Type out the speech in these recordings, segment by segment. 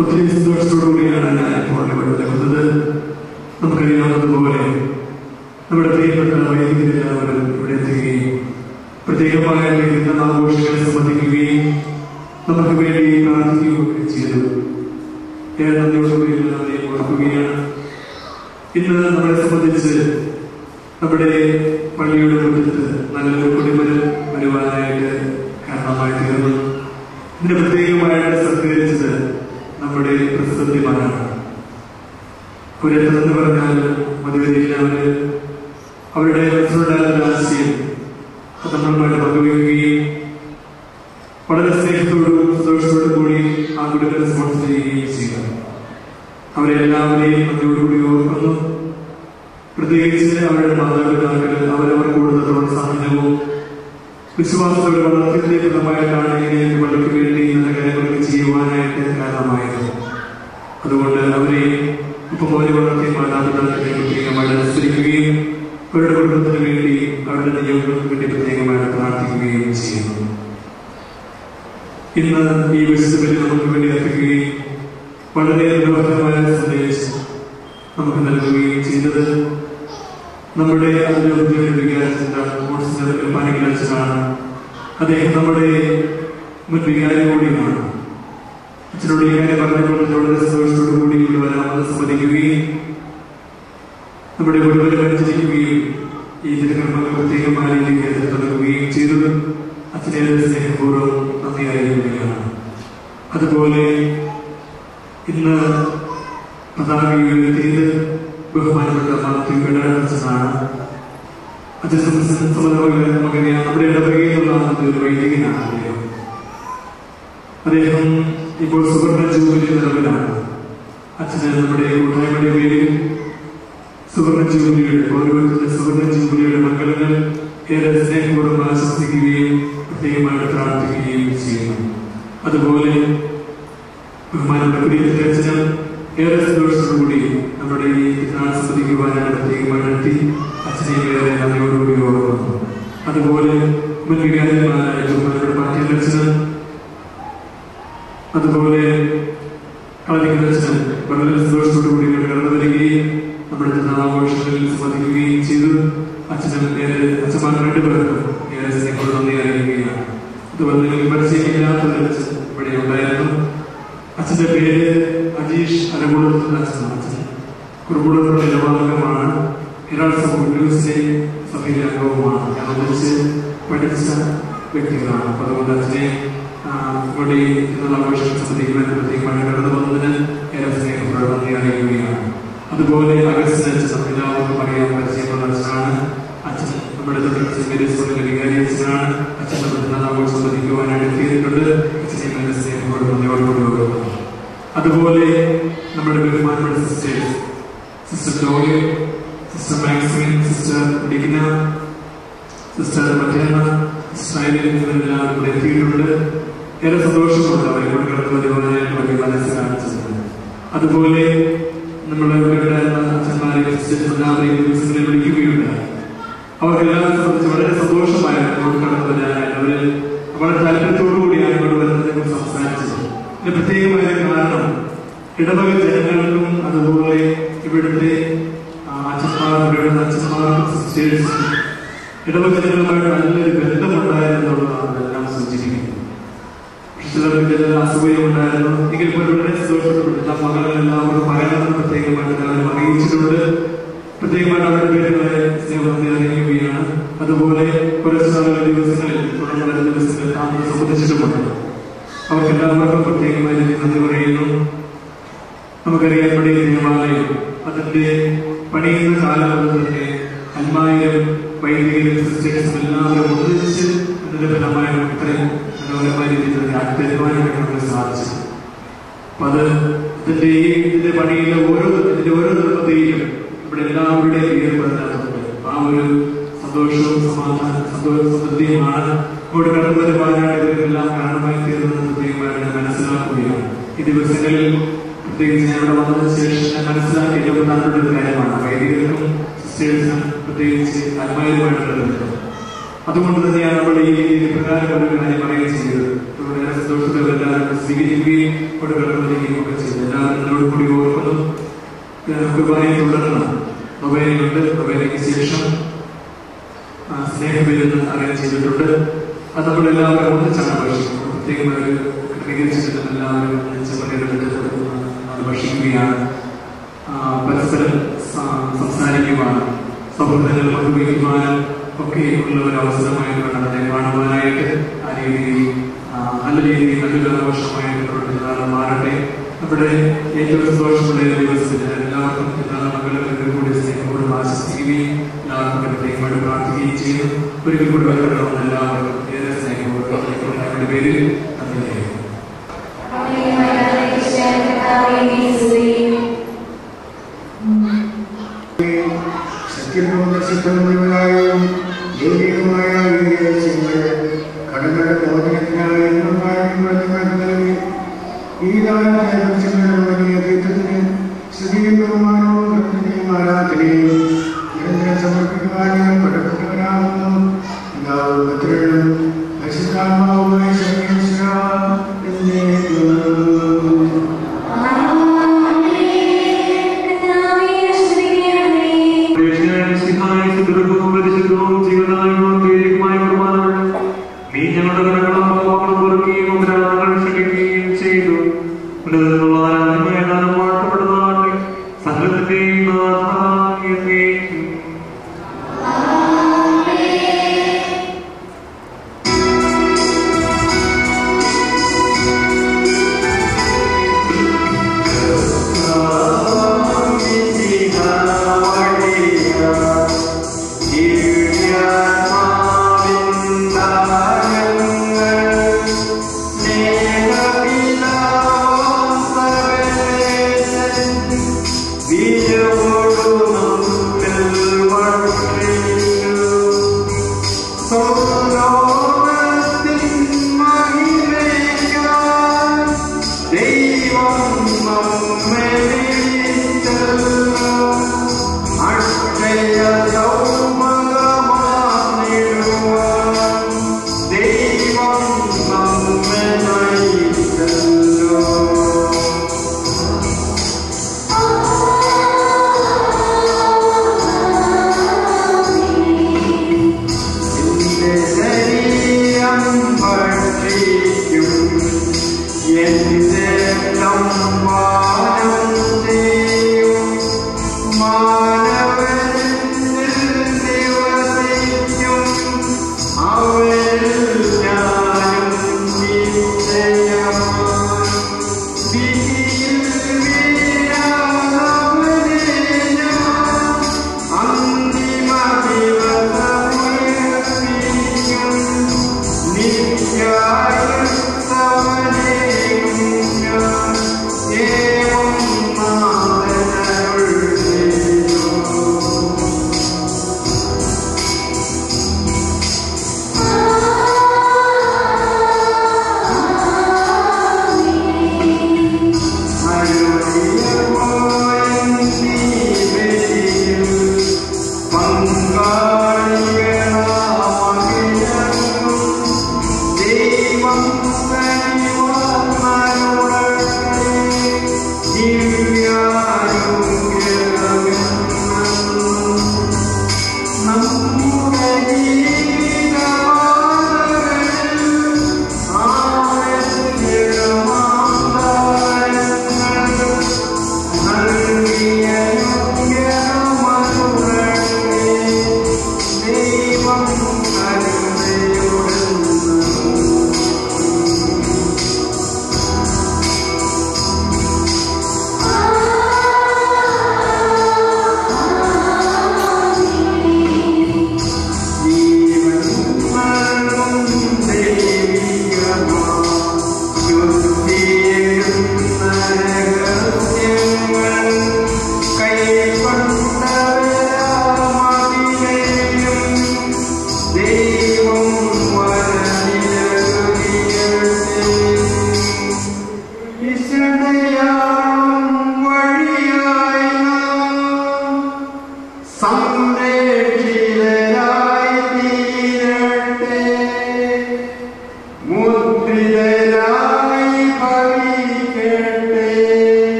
ഒത്തിരി സന്തോഷത്തോടുകൂടിയാണ് ഞാൻ ഇപ്പോൾ ഇവിടെ നിൽക്കുന്നത്. നമുക്കറിയാവുന്നതുപോലെ നമ്മുടെ പ്രിയപ്പെട്ട വൈദികരെല്ലാവരും ഇവിടെ എത്തുകയും പ്രത്യേകമായ ആഘോഷങ്ങളെ സംബന്ധിക്കുകയും നമുക്ക് വേണ്ടി പ്രാർത്ഥിക്കുകയൊക്കെ ചെയ്തു. ഏറെ നന്ദിയോടുകൂടി എല്ലാവരെയും ഓർക്കുകയാണ്. ഇന്ന് നമ്മളെ സംബന്ധിച്ച് നമ്മുടെ പള്ളിയുടെ മുറ്റത്ത് നല്ലൊരു കുടിമരം വരുവാനായിട്ട് കാരണമായി തീർന്നു. ഇതിന് പ്രത്യേകമായിട്ട് സഹകരിച്ചത് നമ്മുടെ പ്രസിദ്ധന്മാരാണ്. അവരെന്ന് പറഞ്ഞാൽ മതിവരില്ല. അവരുടെ മനസ്സിലുണ്ടായിരുന്ന ആശയം നമ്മളുമായിട്ട് പങ്കുവയ്ക്കുകയും വളരെ സ്നേഹത്തോടും സന്തോഷത്തോടും കൂടി ആ കുടുംബത്തെ സ്പോൺസർ ചെയ്യുകയും ചെയ്യുക. അവരെല്ലാവരെയും അതിനോടുകൂടി ഓർക്കുന്നു. പ്രത്യേകിച്ച് അവരുടെ മാതാപിതാക്കൾ അവരവർ കൂടുതൽ പ്രോത്സാഹനവും വിശ്വാസത്തോടെ വളർത്തിയതിന്റെ ഫലമായിട്ടാണ് ഇങ്ങനെ പള്ളിക്ക് വേണ്ടി നല്ല കാര്യങ്ങളൊക്കെ ചെയ്യുവാനായിട്ട് കാരണമായത്. അതുകൊണ്ട് അവരെ ഉപപോലെ വളർത്തിയ മാതാപിതാക്കളെ പ്രത്യേകമായിട്ട് അനുസരിക്കുകയും അവരുടെ കുടുംബത്തിന് വേണ്ടി അവരുടെ നിയമങ്ങൾക്ക് വേണ്ടി പ്രത്യേകമായിട്ട് പ്രാർത്ഥിക്കുകയും ചെയ്യുന്നു. ഇന്ന് ഈ വിശുദ്ധബലി നമുക്ക് വേണ്ടി എത്തിക്കുകയും വളരെ മനോഹരമായ സന്ദേശം നമുക്ക് നൽകുകയും ചെയ്തത് നമ്മുടെ അതിരൂപതയുടെ വികാരത്തിനാണ്. അദ്ദേഹം നമ്മുടെ മുൻ വികാരി കൂടിയാണ്. അച്ഛനോട് ഈ കാര്യം പറഞ്ഞപ്പോൾ വളരെ സന്തോഷത്തോടു കൂടി ഇവിടെ വരാമെന്ന് സമ്മതിക്കുകയും നമ്മുടെ കുടുംബത്തെ പരിചരിക്കുകയും ഈ തിരുക്കർമ്മങ്ങൾ പ്രത്യേകമായ രീതിയിൽ തുടങ്ങുകയും ചെയ്തത് അച്ഛനെ സ്നേഹപൂർവ്വം നന്ദി അറിയിക്കുകയാണ്. അതുപോലെ ഇന്ന് പതാക ഉയർത്തിയത് ബഹുമാനപ്പെട്ട മാത്യുവിയുടെ അച്ഛനാണ്. നമുക്കറിയാം നമ്മുടെ ഇടവകയിലുള്ള ഒരു വൈദികനാണ് അദ്ദേഹം. ഇപ്പോൾ സുവർണ ജൂബിലി നിലവിലാണ്. അച്ഛന് നമ്മുടെ കൂട്ടായ്മയുടെ പേരിൽ സുവർണ ജൂബിലിയുടെ മംഗളങ്ങൾ ഏറെ സ്നേഹപൂർവ്വം ആശംസിക്കുകയും പ്രത്യേകമായിട്ട് പ്രാർത്ഥിക്കുകയും ചെയ്യുന്നു. അതുപോലെ ബഹുമാനപ്പെട്ട പ്രിയപ്പെട്ട അച്ഛനും ഏറെ സന്തോഷത്തോടുകൂടി നമ്മുടെ ഈ തിരുനാൾ സംബന്ധിക്കുവാനായിട്ട് പ്രത്യേകമായി നടത്തി അച്ഛനെ ഏറെ നന്ദിയോടുകൂടി ഓർക്കുന്നു. അതുപോലെ മുൻ വികാരിമാരായ ബഹുമാനപ്പെട്ട പാർട്ടിയച്ഛനും അതുപോലെ കളരിക്കലച്ഛനും വളരെ സന്തോഷത്തോടുകൂടി കടന്നു വരികയും നമ്മുടെ തിരുനാളാഘോഷങ്ങളിൽ സംബന്ധിക്കുകയും ചെയ്തു. അച്ഛനും അച്ഛന്മാർ രണ്ടുപേർക്കും ഏറെ സ്നേഹത്തോട് നന്ദി അറിയിക്കുകയാണ്. അതുപോലെ നിങ്ങൾക്ക് പരിചയമില്ലാത്തൊരു അച്ഛൻ ഇവിടെ ഉണ്ടായിരുന്നു. അച്ഛന്റെ പേര് അജീഷ് അരകുളത്തുള്ള അച്ഛനാണ്. അച്ഛൻ കുറുകുളത്തുള്ള ഇടവാംഗമാണ്. ന്യൂസിലെ സഭയിലെ അംഗവുമാണ്. ഞാൻ ഒന്നിച്ച് പഠിച്ച വ്യക്തികളാണ്. അപ്പൊ അതുകൊണ്ട് അച്ഛനെ ഇവിടെ ആഘോഷം സംബന്ധിക്കുവാൻ പ്രത്യേകമായി കടന്നു വന്നതിന് ഏറെ സ്നേഹത്തോടെ നന്ദി അറിയിക്കുകയാണ്. അതുപോലെ അഗസ്റ്റിൻ അച്ഛൻ എല്ലാവർക്കും അറിയാൻ പരിചയമുള്ള അച്ഛനാണ്. അച്ഛൻ നമ്മുടെ സ്കൂളിലെ വികാരി അച്ഛനാണ്. അച്ഛൻ നമ്മുടെ ആഘോഷം സംബന്ധിക്കുവാനായിട്ട് എത്തിയിട്ടുണ്ട്. അച്ഛനെ സ്നേഹത്തോടെ നന്ദിയോടുകൂടി ഓർക്കുന്നു. അതുപോലെ നമ്മുടെ ബഹുമാനപ്പെട്ട sisters, sister Jolly, sister Maximin, sister Digna, sister Mattena, sister Eileen എന്നിവരെല്ലാം ഇവിടെ എത്തിയിട്ടുണ്ട്. ഏറെ സന്തോഷമുണ്ട് അവരെ കൊണ്ട് കടന്നു വരുവാനായിട്ട് വലിയ മനസ്സ് കാണിച്ചത്. അതുപോലെ നമ്മുടെ ഇവിടെ അച്ഛന്മാരെ എല്ലാവരെയും ദിവസങ്ങളിൽ വിളിക്കുകയുണ്ടായി. അവർക്കെല്ലാം സംബന്ധിച്ച് വളരെ സന്തോഷമായിരുന്നു കൊണ്ട് കടന്നു വരാനായിട്ട്. അവര് വളരെ താല്പര്യത്തോടുകൂടിയാണ് ഇവിടെ വരുന്നതിനെ കുറിച്ച് സംസാരിച്ചത്. ഇതിന് പ്രത്യേകമായ കാരണം ഇടവക ജനങ്ങൾക്കും അതുപോലെ ഇവിടുത്തെ അച്ഛന്മാർക്കും സിസ്റ്റേഴ്സും ഇടവക ജനങ്ങളുമായിട്ട് നല്ലൊരു ബന്ധമുണ്ടായിരുന്നുള്ളതാണ് എല്ലാം സൂചിപ്പിക്കുന്നത്. ചിലർക്ക് അസുഖമുണ്ടായിരുന്നു. എങ്കിൽ പോലും വളരെ സന്തോഷപ്പെട്ടില്ല. മകളെല്ലാവരും പറയാമെന്ന് പ്രത്യേകമായിട്ട് എല്ലാവരും അറിയിച്ചിട്ടുണ്ട്. പ്രത്യേകമായിട്ട് അവരുടെ പേരുകളെ സ്നേഹം അറിയിക്കുകയാണ്. അതുപോലെ കുറച്ച് ദിവസങ്ങളിൽ തുടർന്ന് വരുന്ന ദിവസങ്ങളിൽ താമസം സംബന്ധിച്ചിട്ടുമുണ്ട്. അവർക്കെല്ലാവർക്കും പ്രത്യേകമായി നന്ദി പറയുന്നു. നമുക്കറിയാം നമ്മുടെ ദേവാലയം അതിന്റെ പണിയുന്ന കാലം കൊണ്ട് തന്നെ 5000 വൈദികരും സിസ്റ്റേഴ്സും എല്ലാവരും ഒന്നിച്ച് അതിന്റെ ഫലമായി ഇത്രയും മനോഹരമായ രീതിയിൽ ആത്മീയമായിട്ട് നമുക്ക് സാധിച്ചു. അപ്പൊ അത് ഇതിന്റെ പണിയിലെ ഓരോ നിർമ്മതയിലും ഇവിടെ എല്ലാവരുടെയും പേര് പറഞ്ഞിട്ടുണ്ട്. ആ ഒരു സന്തോഷവും സമൃദ്ധിയുമാണ് ഇവിടെ കടന്നു വരുവാനായിട്ട് ഇവരെല്ലാം കാരണമായി തീർന്നത് പ്രത്യേകമായിട്ട് മനസ്സിലാക്കുകയാണ്. ഈ ദിവസങ്ങളിൽ പ്രത്യേകിച്ച് ഞാൻ ഇവിടെ വന്നതിന് ശേഷം ഞാൻ മനസ്സിലാക്കിയ ഏറ്റവും പ്രധാനപ്പെട്ട ഒരു കാര്യമാണ് വൈദികർക്കും സിസ്റ്റേഴ്സിനും പ്രത്യേകിച്ച് ആത്മാവുമായിട്ടുള്ള ബന്ധം. അതുകൊണ്ട് തന്നെയാണ് നമ്മൾ ഈ പ്രകാരം ഒരു കാര്യം പറയുകയും ചെയ്തത്. വളരെ സന്തോഷത്തോടെ എല്ലാവരും സ്വീകരിക്കും. ഇവിടെ കടന്നു വരികയും ഒക്കെ ചെയ്തു. എല്ലാവരും എന്നോട് കൂടി ഓർക്കുന്നു. കുർബാനയിൽ തുടർന്ന് നൊവേനയുണ്ട്. നൊവേനയ്ക്ക് ശേഷം സ്നേഹവിരുന്ന് അറേഞ്ച് ചെയ്തിട്ടുണ്ട്. അത് നമ്മളെല്ലാവരും ഒന്നിച്ചാണ് ഭക്ഷിക്കുന്നത്. പ്രത്യേകം ഒരു ക്രമീകരിച്ചിട്ട് എല്ലാവരും ഒന്നിച്ച് പങ്കെടുത്തിട്ട് ഭക്ഷിക്കുകയാണ്. പരസ്പരം സംസാരിക്കുവാനും സൗഹൃദങ്ങൾ പങ്കുവയ്ക്കുവാനും ഒക്കെ ഉള്ള ഒരു അവസരമായിട്ട് വേണം അതിനെ കാണുവാനായിട്ട്. ആ രീതിയിൽ നല്ല രീതിയിൽ നല്ലൊരു ആഘോഷമായിട്ട് മാറട്ടെ. നമ്മുടെ ഏറ്റവും സന്തോഷമുള്ള ദിവസത്തിൽ എല്ലാവർക്കും മക്കളൊക്കെ കൂടി സ്നേഹത്തോടും ആശംസിക്കുകയും എല്ലാവർക്കും പ്രത്യേകമായിട്ട് പ്രാർത്ഥിക്കുകയും ചെയ്തു. ഒരിക്കൽ കൂടി വരണമെന്ന് എല്ലാവർക്കും ഏറെ സ്നേഹത്തോടെ പേരിൽ Yeah.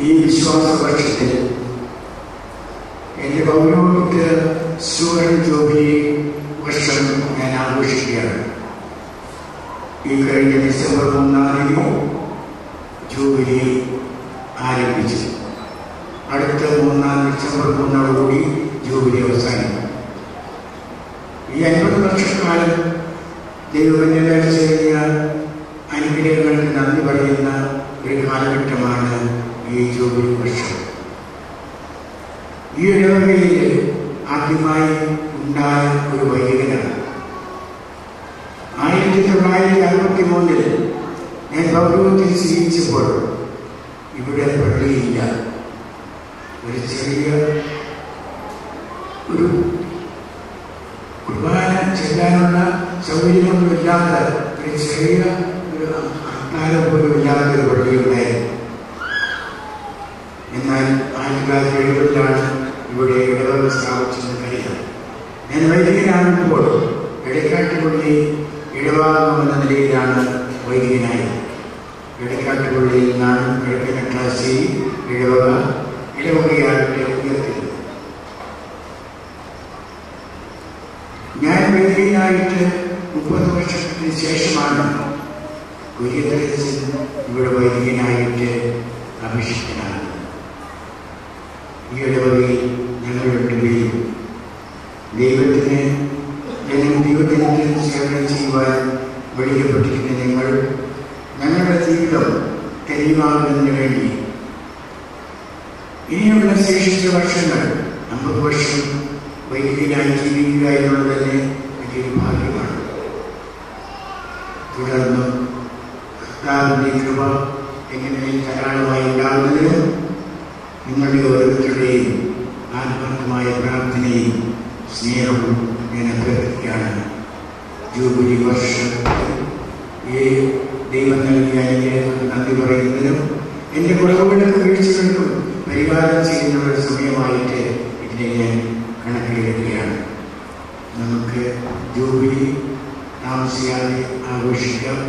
ഈ വിശ്വാസപക്ഷത്തിൽ എൻ്റെ പൗരോഹിത്യ സുവർണ ജൂബിലി വർഷം ഞാൻ ആഘോഷിക്കുകയാണ്. ഈ കഴിഞ്ഞ ഡിസംബർ 3 ജൂബിലി ആരംഭിച്ചു. അടുത്ത ഡിസംബർ 3 ജൂബിലി അവസാനിക്കും. ഈ 50 വർഷക്കാലം ദൈവമെന്നെ ചെയ്യുന്ന അനുഗ്രഹങ്ങൾക്ക് നന്ദി പറയുന്ന ഒരു കാലഘട്ടമാണ് ഈ ജൂബിലി വർഷം. ഈ ഇടവകയിൽ ആദ്യമായി ഉണ്ടായ ഒരു വൈദികനാണ്. 1963 ഞാൻ പൗരോഹിത്യം സ്വീകരിച്ചപ്പോൾ ഇവിടെ പള്ളിയില്ല. ഒരു ചെറിയ ഒരു കുർബാന ചെല്ലാനുള്ള സൗകര്യമൊന്നുമില്ലാത്ത ഒരു ചെറിയ ഒരു അത്താരം പോലും ഇല്ലാത്ത ഒരു പള്ളിയുണ്ടായിരുന്നു. എന്നാൽ 1970 ഇവിടെ ഇടവക സ്ഥാപിച്ചെന്ന് കരുതാം. ഞാൻ വൈദികനാകുമ്പോൾ എടക്കാട്ടുപള്ളി ഇടവാകമെന്ന നിലയിലാണ് വൈദികനായത്. എടക്കാട്ടുപള്ളിയിൽ നിന്നാണ് കിഴക്കനട്ടാശ്ശേരി ഇടവകയായിട്ട് ഉയർത്തിയത്. ഞാൻ വൈദികനായിട്ട് 30 വർഷത്തിന് ശേഷമാണ് കുര്യതരച്ചൻ ഇവിടെ വൈദികനായിട്ട് അഭിഷിക്തനാണ്. ഈ ഇടവകയിൽ ഞങ്ങൾ രണ്ടുപേരും ദൈവജനത്തിന് സേവനം ചെയ്യുവാൻ വിളിക്കപ്പെട്ടിരിക്കുന്ന ഞങ്ങളുടെ ജീവിതം തെളിവാകുന്നതിന് വേണ്ടി ഇനിയുള്ള ശേഷിച്ച വർഷങ്ങൾ 50 വർഷം വൈദികനായി ജീവിക്കുക എന്നുള്ളത് തന്നെ വലിയൊരു ഭാഗ്യമാണ്. തുടർന്ന് കർത്താവിൻ്റെ കൃപ എങ്ങനെ ധാരാളമായി ഉണ്ടാകുന്നതിന് നിങ്ങളുടെ ഓരോരുത്തരുടെയും ആത്മാർത്ഥമായ പ്രാർത്ഥനയും സ്നേഹവും ഞാൻ അഭ്യർത്ഥിക്കുകയാണ്. ജൂബിലി വർഷം ഈ ദൈവം നൽകിയ അനുഗ്രഹങ്ങൾക്ക് നന്ദി പറയുന്നതിനും എൻ്റെ കുറവുകൾക്കും വീഴ്ചകൾക്കും പരിഹാരം ചെയ്യുന്ന ഒരു സമയമായിട്ട് ഇതിനെ ഞാൻ കണക്കിലെടുക്കുകയാണ്. നമുക്ക് ജൂബിലി താമസിയാതെ ആഘോഷിക്കാം.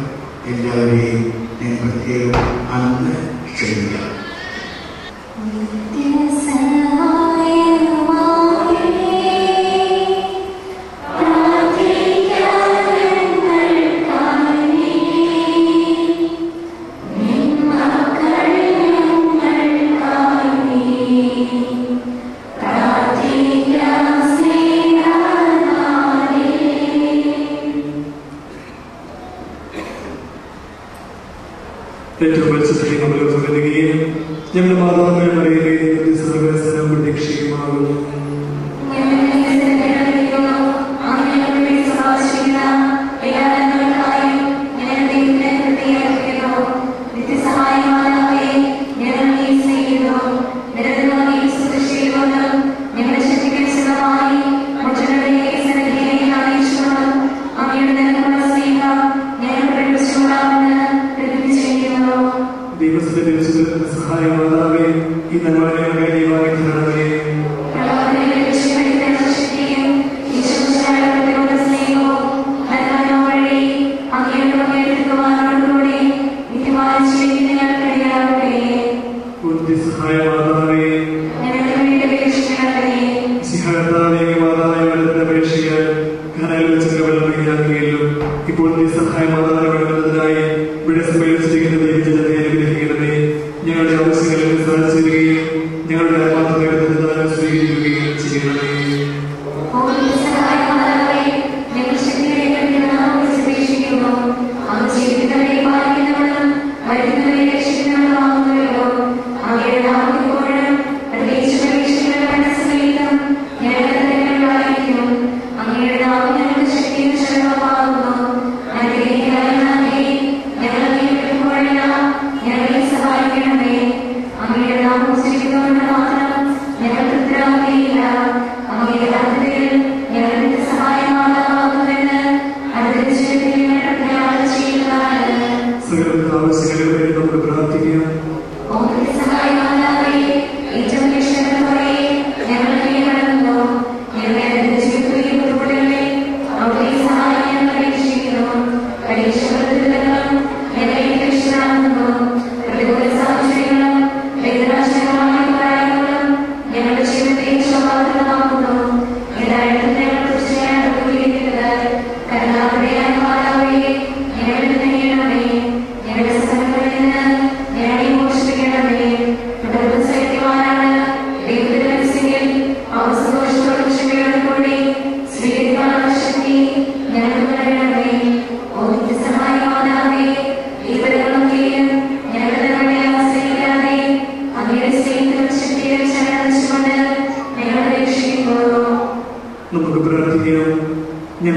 എല്ലാവരെയും ഞാൻ പ്രത്യേകം അന്ന് ക്ഷണിക്കാം. ഏറ്റവും പരിശുദ്ധ നമ്മളെ സംബന്ധിക്കുകയും ഞങ്ങളുടെ മാതാവിനെ പറയുകയും സർവ്വസനം പ്രതീക്ഷിക്കുമാകുന്നു. സഹായമാതാവേ ഈ നമ്മളെ ദൈവാനുഗ്രഹമേ ഇപ്പോൾ സഹായമാതാവേ വെള്ളത്തിനായി ഇവിടെ സംഭവിച്ചിരിക്കുന്ന ദൈവജനത്തെ അനുഗ്രഹിക്കണമേ. ഞങ്ങളുടെ ആവശ്യങ്ങളിൽ സാധിച്ചിരിക്കുകയും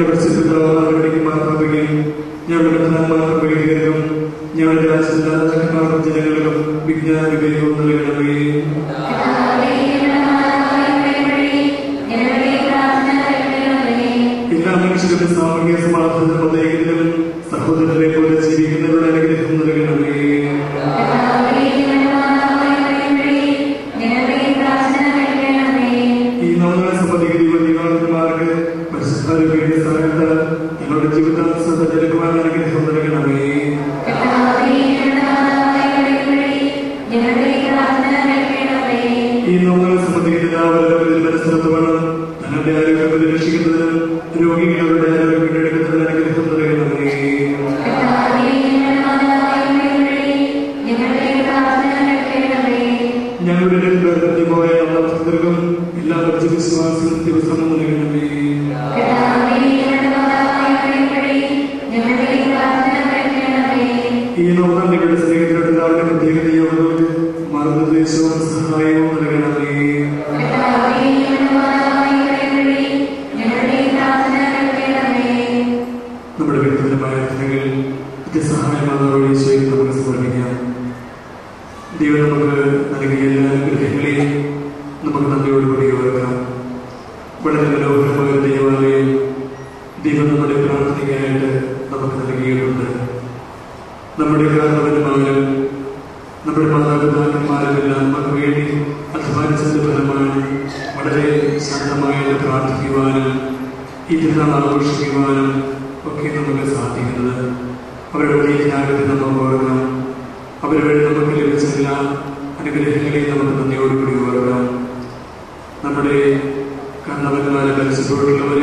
പരിശുദ്ധ മാർപ്പാപ്പയ്ക്കും ഞങ്ങളുടെ പ്രധാനമാർക്കും വൈദികർക്കും ഞങ്ങളുടെ രാജ്യമാർക്കും ജനങ്ങൾക്കും വിജ്ഞാന വിവേകവും നൽകണമേ. എല്ലാ മനുഷ്യരും സാമൂഹിക സമാധാനത്തിനും ഐക്യത്തിലും സഹോദരരെ പോലെ ജീവിക്കുന്നവരുടെ അനുഗ്രഹം നൽകണമേ. ഈ നവനാൾ സംബന്ധിക്കുന്ന വന്യമാർക്ക് പരിശുദ്ധാരോഗ്യ സഹായത്താൽ ഞങ്ങളുടെ ജീവിതാവസ്ഥ ജനകുമാർ അനുഗ്രഹം നൽകണമേ. ഈ നവനാൾ സംബന്ധിക്കുന്ന എല്ലാവരും മനസ്സിലത്ത് വേണം തങ്ങളുടെ ആരോഗ്യം പരിരക്ഷിക്കുന്നതിനും രോഗികളുടെ ആരോഗ്യം വീണ്ടെടുക്കുന്നതിന് അനുഗ്രഹം നൽകണമേ. ഞങ്ങളുടെ രണ്ടുപേർക്കും എല്ലാ ഭക്തർക്കും എല്ലാ വിശ്വാസവും ദിവസം നൽകണമേ. ഈ നവനാളുകളുടെ സ്നേഹത്തിലുള്ള എല്ലാവരുടെ പ്രത്യേകതയോട് മാർഗനിർദ്ദേശവും സഹായവും നൽകണമേ. നമ്മുടെ വ്യക്തിപരമായ അർത്ഥങ്ങൾ സഹായമാകുന്ന ഈശോയെ നമുക്ക് സമർപ്പിക്കാം. ദൈവം നമുക്ക് നൽകിയ എല്ലാ അനുഗ്രഹങ്ങളെയും നമുക്ക് നന്ദിയോടുകൂടി ഓർക്കാം. വളരെ മനോഹരമായ ദൈവാലയം ദൈവം നമ്മുടെ പ്രാർത്ഥനയ്ക്കായിട്ട് നമുക്ക് നൽകിയിട്ടുണ്ട്. നമ്മുടെ കാരണവന്മാരും നമ്മുടെ മാതാപിതാക്കന്മാരുമെല്ലാം നമുക്ക് വേണ്ടി അധ്വാനിച്ചതിന്റെ ഫലമാണ് വളരെ ശാന്തമായി പ്രാർത്ഥിക്കുവാനും ഈ തിരുനാൾ ആഘോഷിക്കുവാനും ഒക്കെ നമുക്ക് സാധിക്കുന്നത്. അവരുടെ വലിയ ത്യാഗത്തെ നമുക്ക് ഓർക്കാം. അവരുടെ നമുക്ക് ലഭിച്ച എല്ലാ അനുഗ്രഹങ്ങളെയും നമുക്ക് നന്ദിയോടുകൂടി ഓർക്കാം. നമ്മുടെ കാരണവന്മാരെ മരിച്ചുപോയിട്ടുള്ളവർ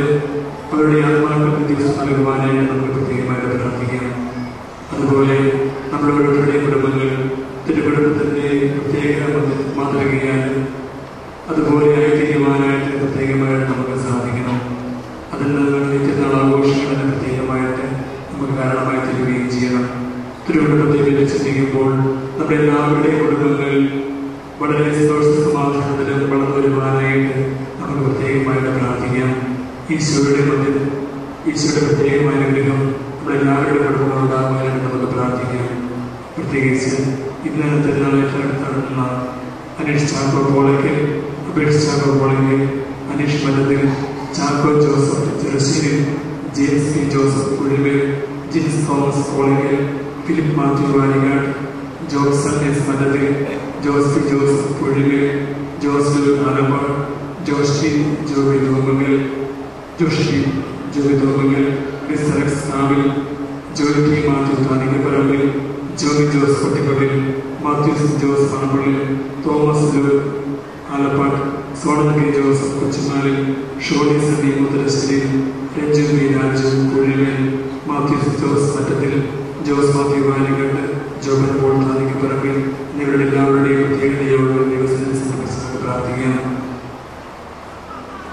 അവരുടെ ആത്മാക്കൾക്ക് ദിവസം നൽകുവാനായിട്ട് നമുക്ക് പ്രത്യേകമായിട്ട് പ്രാർത്ഥിക്കാം. അതുപോലെ നമ്മുടെ ഓരോരുത്തരുടെയും കുടുംബങ്ങൾ തിരുക്കുടുംബത്തിൻ്റെ പ്രത്യേക മാതൃകയാലും അതുപോലെ ഐക്യമാനായിട്ട് പ്രത്യേകമായിട്ട് നമുക്ക് സാധിക്കണം. അതിൽ നിന്ന് തിരുനാൾ ആഘോഷങ്ങളിൽ പ്രത്യേകമായിട്ട് നമുക്ക് കാരണമായി തീരുകയും ചെയ്യണം. തിരുവനന്തപുരത്തെ ചിന്തിക്കുമ്പോൾ നമ്മുടെ എല്ലാവരുടെയും കുടുംബങ്ങൾ വളരെ സമാധാനത്തിലും വളർന്നു വരുവാനായിട്ട് നമുക്ക് പ്രത്യേകമായിട്ട് പ്രാർത്ഥിക്കാം. ഈശോയുടെ പ്രത്യേകമായ അനുഗ്രഹം നമ്മുടെ എല്ലാവരുടെ കുടുംബങ്ങൾ ഉണ്ടാകുവാനായിട്ട് നമുക്ക് പ്രാർത്ഥിക്കാം. പ്രത്യേകിച്ച് ഇന്നലെ തിരുനാളേറ്റ് നടത്തുന്ന Aneesh Chacko Polakkal, Apeksha Chacko Polakkal, Aneesh Malathil, Chacko Joseph Cherussery, James P Joseph Kuzhimel, Jins Thomas Polakkal, Philip Mathew Varikad, Jobson S Malathil, Jose P Joseph Kuzhimel, Jose Alappat, Joshy Joby Thomangal, miss Alex Kavil, Joy T Mathew Thanikkaparambil, Joby Jose Kottipallil, Mathews Jose Panappallil, Thomas Jo Alappat, Sonan K Joseph Kochumalil, Shony Sunny Muthalasseriyil, Ranju V Raju Kuzhimel, Mathews Jose Mattathil, Jose Mathew Varikattu, Joban Paul Thanikkaparambil എന്നിവരുടെ എല്ലാവരുടെയും പ്രത്യേകതയോട് ദിവസത്തിൽ സമർപ്പിച്ച് പ്രാർത്ഥിക്കാം.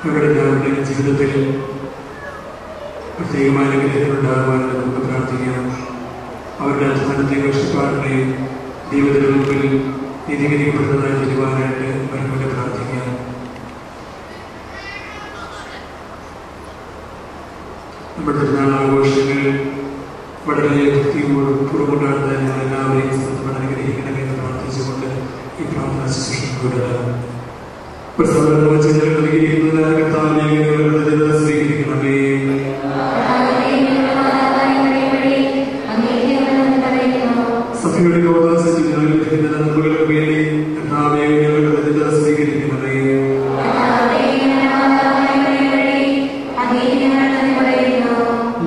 അവരുടെ എല്ലാവരുടെയും ജീവിതത്തിൽ പ്രത്യേകമായ അനുഗ്രഹങ്ങൾ ഉണ്ടാകുവാനായിട്ട് നമുക്ക് പ്രാർത്ഥിക്കാം. അവരുടെ അധ്വാനത്തെയും കഷ്ടപ്പാടിനെയും ദൈവത്തിന്റെ മുമ്പിൽ നീതീകരിക്കപ്പെടുന്നതായി തീരുവാനായിട്ട് അവരുടെ പ്രാർത്ഥിക്കാം. നമ്മുടെ തിരുനാൾ ആഘോഷങ്ങൾ വളരെ ഭക്തിയോടും പുറകൊണ്ടാടുന്ന ഞങ്ങൾ എല്ലാവരെയും സ്വന്തം അനുഗ്രഹിക്കണമെന്ന് പ്രാർത്ഥിച്ചുകൊണ്ട് ഈ പ്രാർത്ഥന ശുശ്രൂഷ പ്രസാദം വെച്ച് ഞങ്ങൾ നൽകിയിരിക്കുന്നതിനാൽ കർത്താവിനെ സ്വീകരിക്കണമേ. സഭയുടെ ഗോദാസിൽ ഞങ്ങൾ ലഭിക്കുന്ന നന്മകൾക്ക് വേണ്ടി കർത്താവിനെ ഞങ്ങൾ സ്വീകരിക്കണമേ.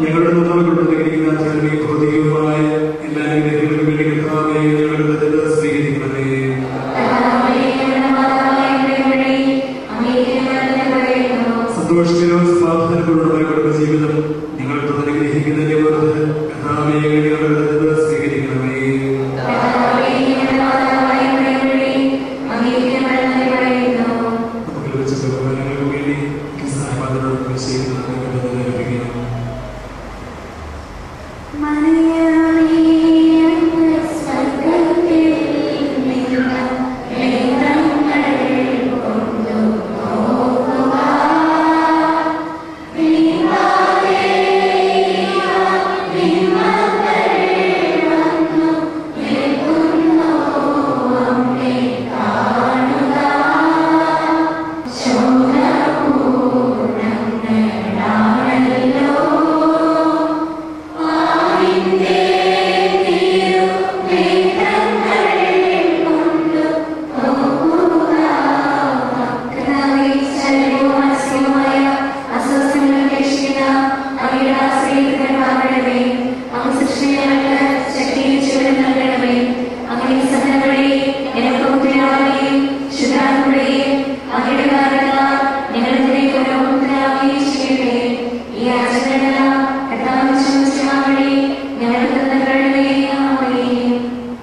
ഞങ്ങളുടെ നന്മകൾ നൽകിയിരിക്കുന്ന ആധ്യാത്മിക ഭൗതികവുമായ എല്ലാ അനുഗ്രഹങ്ങൾക്കും വേണ്ടി കർത്താവിനെ ഞങ്ങൾ സ്വീകരിക്കണമേ. സന്തോഷകരവും സമാധാനപൂർണ്ണമായ കുടുംബജീവിതം ഞങ്ങൾ അനുഗ്രഹിക്കുന്നതിനെ ഓർത്ത് കർത്താവേ ഞങ്ങൾ സ്വീകരിക്കണമേ. നമുക്ക് ലഭിച്ച ബഹുമാനങ്ങൾക്ക് വേണ്ടി സഹായമാനോട് ചെയ്യുന്നത് ലഭിക്കണം. മറിയമേ സ്വർഗ്ഗത്തിൽ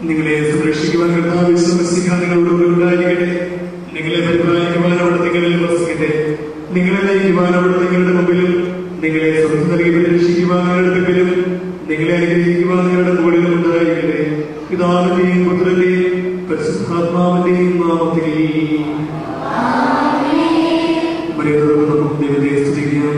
നിങ്ങളെ സംരക്ഷിക്കുവാൻ കർത്താവ് വിശ്വസിക്കാൻ നിങ്ങളോട് ഉണ്ടായിരിക്കട്ടെ. നിങ്ങളെ പരിപാലിക്കുവാൻ അവിടെ നിങ്ങളിൽ വസിക്കട്ടെ. നിങ്ങളെ നയിക്കുവാൻ അവിടെ നിങ്ങളുടെ മുമ്പിലും നിങ്ങളെ സ്വന്തം നൽകി പരിരക്ഷിക്കുവാൻ നിങ്ങളുടെ മുമ്പിലും നിങ്ങളെ അനുഗ്രഹിക്കുവാൻ നിങ്ങളുടെ മുകളിലും ഉണ്ടായിരിക്കട്ടെ. പിതാവിന്റെയും പുത്രന്റെയും പരിശുദ്ധാത്മാവിന്റെയും നാമത്തിൽ ദൈവത്തെ സ്തുതിക്കാം.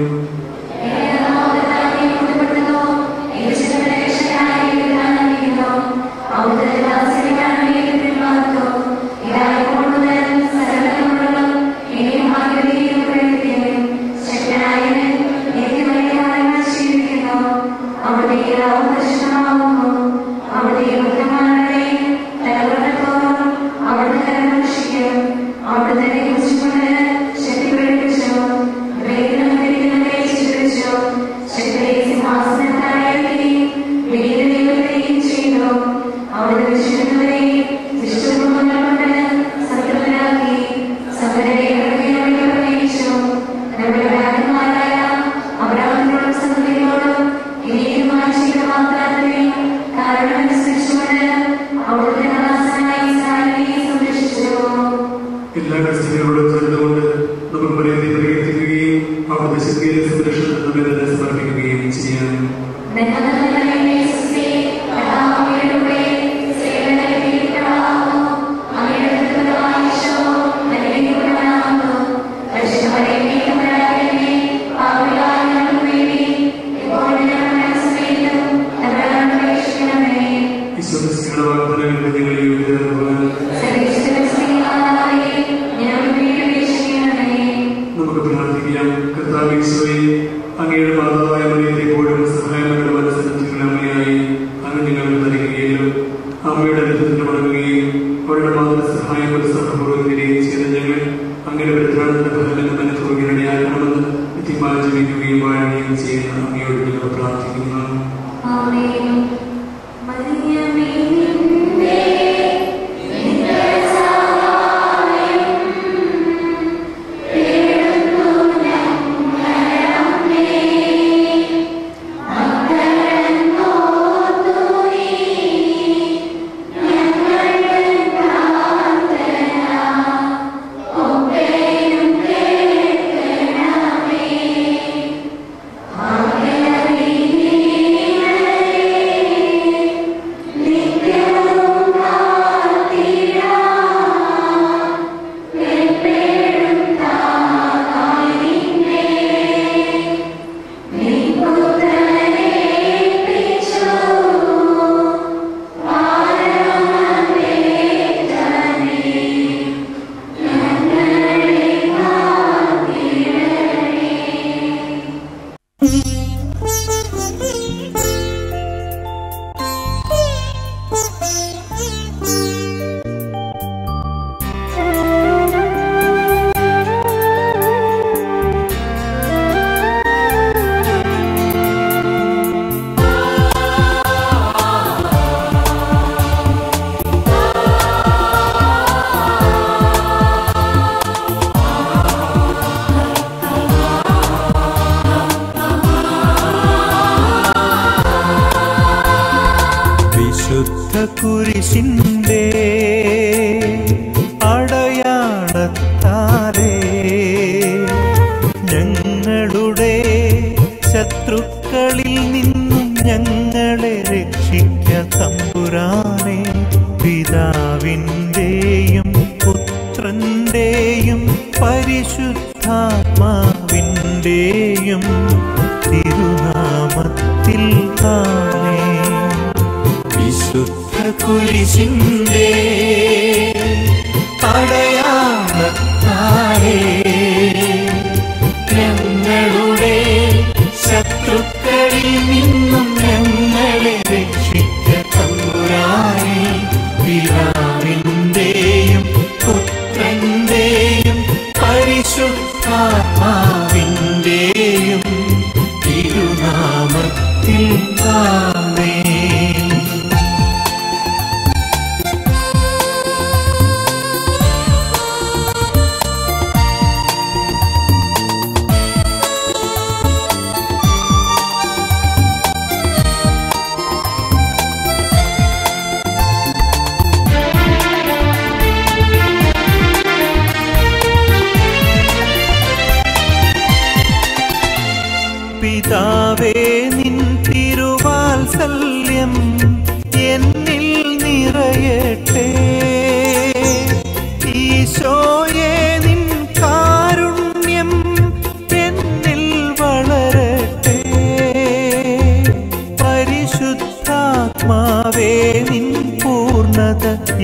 എല്ലാ കസ്റ്റഡികളോടും ചേർന്നുകൊണ്ട് നമുക്ക് പറയുന്നത് പ്രകീർത്തിക്കുകയും അവിടുത്തെ ശക്തിയെ സംരക്ഷണത്തിന് സമർപ്പിക്കുകയും ചെയ്യാം. നമുക്ക് പ്രാർത്ഥിക്കാം. കർത്താവേ, അങ്ങയുടെ മാതാവായ മറിയത്തെ എപ്പോഴും സഹായങ്ങളുടെ മനസ്സിന്റെ അമ്മയായി അങ്ങ് ഞങ്ങൾ നൽകുകയും അമ്മയുടെ അടുത്ത് മടങ്ങുകയും അവരുടെ മാതൃ സഹായം ഉത്സാഹപൂർവ്വം വരികയും ചെയ്ത ഞങ്ങൾ അങ്ങയുടെ പരിത്രാണത്തിന്റെ ഫലങ്ങൾ അനുഭവിക്കാനിടയാക്കണമെന്ന് നിത്യമായി ജീവിക്കുകയും വാഴുകയും ചെയ്യുന്ന അങ്ങയോട് ഞങ്ങൾ പ്രാർത്ഥിക്കുന്നു. കുരിശിന്റെ അടയാളത്താലേ ഞങ്ങളുടെ ശത്രുക്കളിൽ നിന്നും ഞങ്ങളെ രക്ഷിക്ക തമ്പുരാനെ. പിതാവിന്റെയും പുത്രന്റെയും പരിശുദ്ധാത്മാവിന്റെയും തിരുനാമത്തിൽ താനേ. വിശുദ്ധ കുരിശിന്റെ അടയാളത്താലേ ഞങ്ങളുടെ ശത്രുക്കളിൽ നിന്നും ഞങ്ങളെ രക്ഷിക്ക തമ്പുരാനെ. പിതാവിന്റെയും പുത്രന്റെയും പരിശുദ്ധാത്മാവിന്റെയും തിരുനാമത്തിൽ താനേ.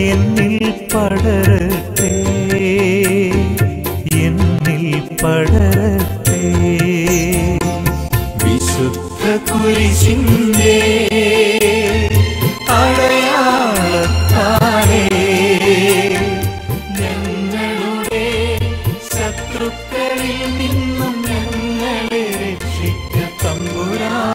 എന്നിൽ പടരട്ടെ, എന്നിൽ പടരട്ടെ. വിശുദ്ധ കുരിശിൻ